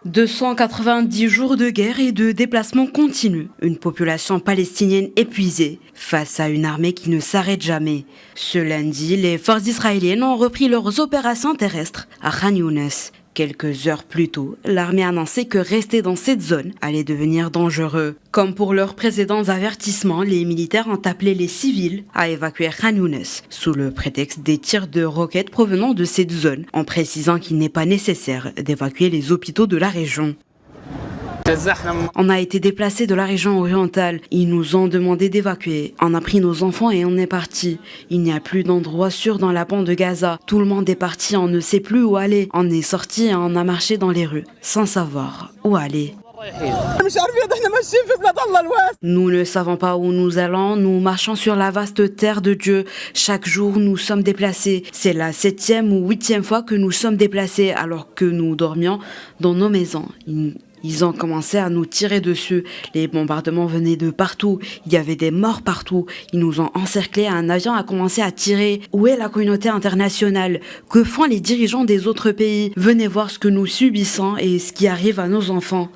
290 jours de guerre et de déplacements continus. Une population palestinienne épuisée face à une armée qui ne s'arrête jamais. Ce lundi, les forces israéliennes ont repris leurs opérations terrestres à Khan Younes. Quelques heures plus tôt, l'armée annonçait que rester dans cette zone allait devenir dangereux. Comme pour leurs précédents avertissements, les militaires ont appelé les civils à évacuer Khan Younes sous le prétexte des tirs de roquettes provenant de cette zone, en précisant qu'il n'est pas nécessaire d'évacuer les hôpitaux de la région. On a été déplacés de la région orientale. Ils nous ont demandé d'évacuer. On a pris nos enfants et on est parti. Il n'y a plus d'endroit sûr dans la bande de Gaza. Tout le monde est parti, on ne sait plus où aller. On est sorti et on a marché dans les rues, sans savoir où aller. Nous ne savons pas où nous allons, nous marchons sur la vaste terre de Dieu. Chaque jour, nous sommes déplacés. C'est la 7e ou 8e fois que nous sommes déplacés alors que nous dormions dans nos maisons. Ils ont commencé à nous tirer dessus. Les bombardements venaient de partout. Il y avait des morts partout. Ils nous ont encerclés. Un avion a commencé à tirer. Où est la communauté internationale? Que font les dirigeants des autres pays? Venez voir ce que nous subissons et ce qui arrive à nos enfants.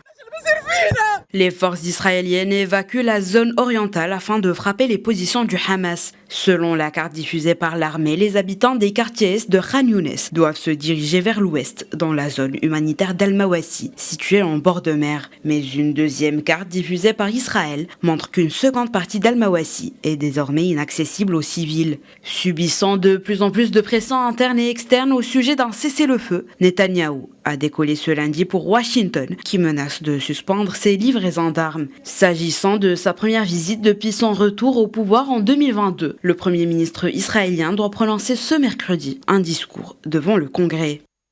Les forces israéliennes évacuent la zone orientale afin de frapper les positions du Hamas. Selon la carte diffusée par l'armée, les habitants des quartiers est de Khan Younes doivent se diriger vers l'ouest, dans la zone humanitaire d'Al-Mawassi, située en bord de mer. Mais une deuxième carte diffusée par Israël montre qu'une seconde partie d'Al-Mawassi est désormais inaccessible aux civils. Subissant de plus en plus de pression interne et externe au sujet d'un cessez-le-feu, Netanyahou a décollé ce lundi pour Washington, qui menace de suspendre ses livraisons d'armes. S'agissant de sa première visite depuis son retour au pouvoir en 2022, le Premier ministre israélien doit prononcer ce mercredi un discours devant le Congrès.